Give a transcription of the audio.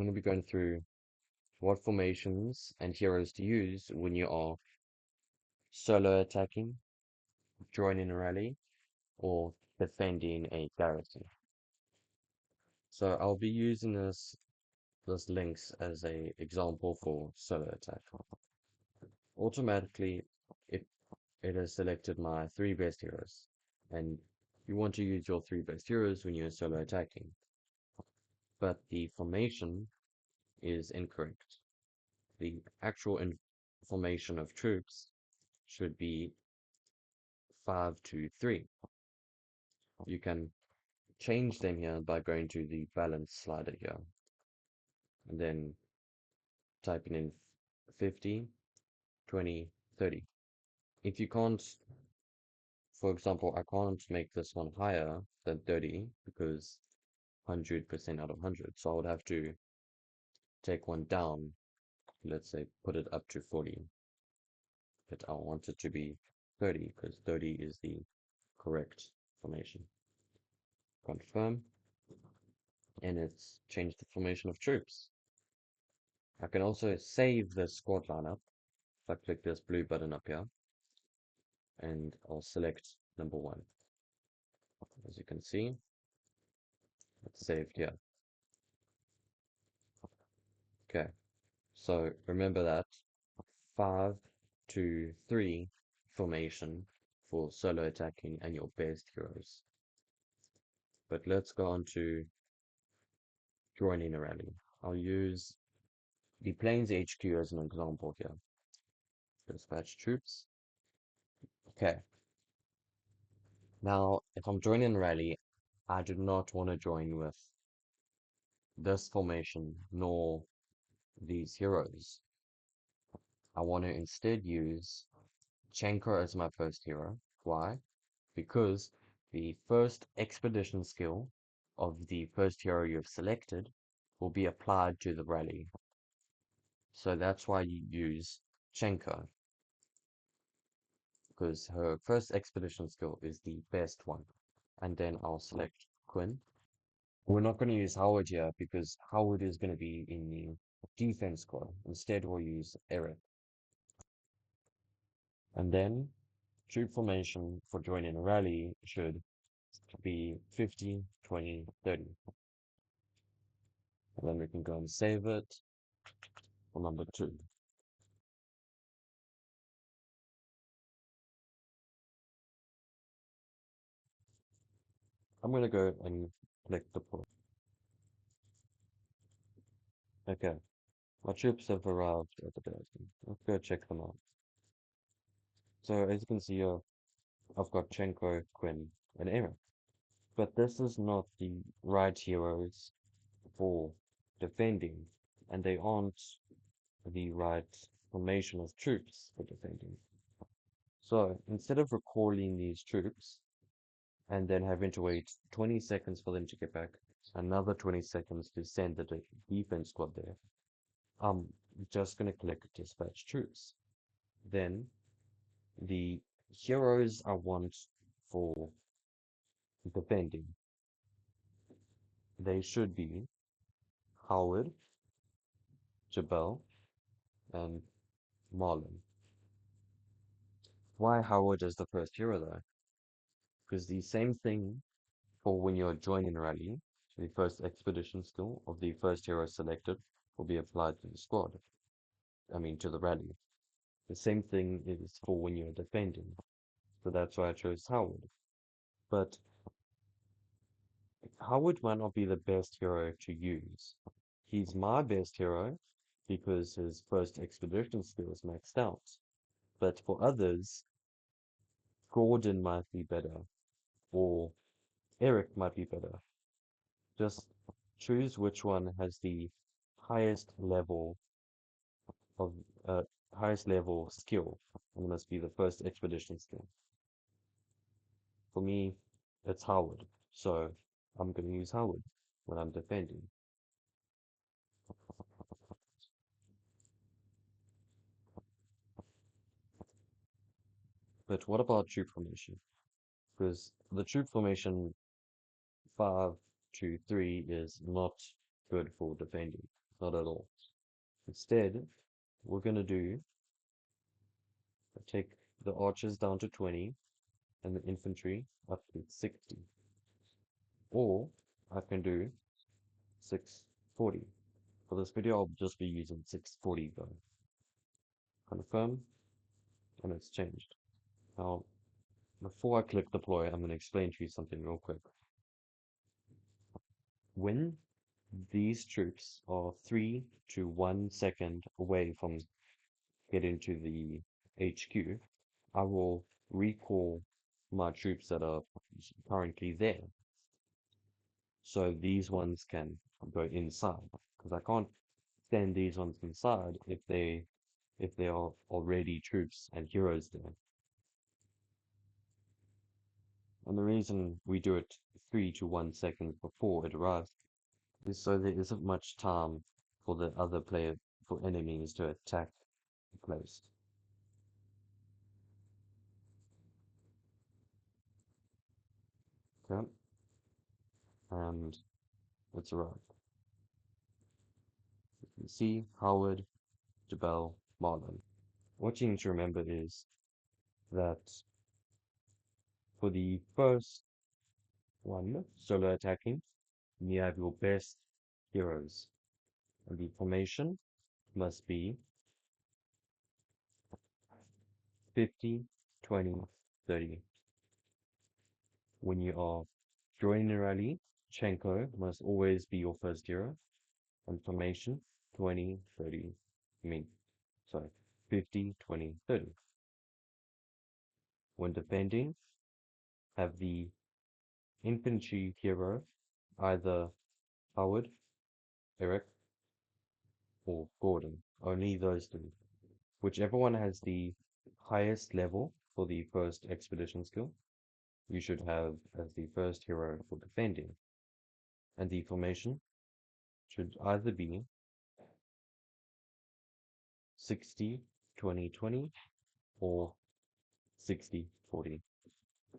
going to be going through what formations and heroes to use when you are solo attacking, joining a rally, or defending a garrison. So I'll be using this links as a example for solo attack. Automatically, it it has selected my three best heroes, and you want to use your three best heroes when you're solo attacking, but the formation is incorrect. The actual formation of troops should be 5-2-3. You can change them here by going to the balance slider here and then typing in 50, 20, 30. If you can't, for example, I can't make this one higher than 30 because 100% out of 100. So I would have to take one down, let's say put it up to 40, but I want it to be 30 because 30 is the correct formation. Confirm, and it's changed the formation of troops. I can also save the squad lineup if I click this blue button up here, and I'll select number 1. As you can see, it's saved here. Okay, so remember that 5-2-3 formation for solo attacking and your best heroes. But let's go on to joining a rally. I'll use the Plains HQ as an example here. Dispatch troops. Okay. Now, if I'm joining a rally, I do not want to join with this formation nor these heroes. I want to instead use Chenko as my first hero. Why? Because the first expedition skill of the first hero you've selected will be applied to the rally. So that's why you use Chenko, because her first expedition skill is the best one. And then I'll select Quinn. We're not going to use Howard here because Howard is going to be in the defense squad. Instead, we'll use Eric. And then troop formation for joining a rally should be 50, 20, 30. And then we can go and save it for number 2. I'm going to go and click deploy. Okay, my troops have arrived at the base. Let's go check them out. So as you can see here, I've got Chenko, Quinn, and Eric. But this is not the right heroes for defending, and they aren't the right formation of troops for defending. So instead of recalling these troops and then having to wait 20 seconds for them to get back, another 20 seconds to send the defense squad there, I'm just going to click dispatch troops. Then the heroes I want for defending, they should be Howard, Jabal, and Marlon. Why Howard is the first hero though? Because the same thing for when you're joining a rally, the first expedition skill of the first hero selected will be applied to the squad. I mean to the rally. The same thing is for when you're defending. So that's why I chose Howard. But Howard might not be the best hero to use. He's my best hero because his first expedition skill is maxed out. But for others, Gordon might be better, or Eric might be better. Just choose which one has the highest level of highest level skill, and it must be the first expedition skill. For me, it's Howard, so I'm going to use Howard when I'm defending. But what about troop formation? Because the troop formation 5-2-3 is not good for defending. not at all. Instead, we're going to do take the archers down to 20 and the infantry up to 60. Or I can do 640. For this video, I'll just be using 640 though. Confirm, and it's changed. Now, before I click deploy, I'm going to explain to you something real quick. When these troops are 3 to 1 second away from getting to the HQ, I will recall my troops that are currently there. So these ones can go inside, because I can't send these ones inside if they are already troops and heroes there. And the reason we do it 3 to 1 seconds before it arrives is so there isn't much time for the other player, for enemies to attack the place. Okay, and it's arrived. You can see Howard, Jabal, Marlon. What you need to remember is that for the first one, solo attacking, you have your best heroes, and the formation must be 50, 20, 30. When you are joining a rally, Chenko must always be your first hero, and formation 20, 30. I mean, sorry, 50, 20, 30. When defending, have the infantry hero, either Howard, Eric, or Gordon. Only those three. Whichever one has the highest level for the first expedition skill, you should have as the first hero for defending. And the formation should either be 60, 20, 20 or 60, 40.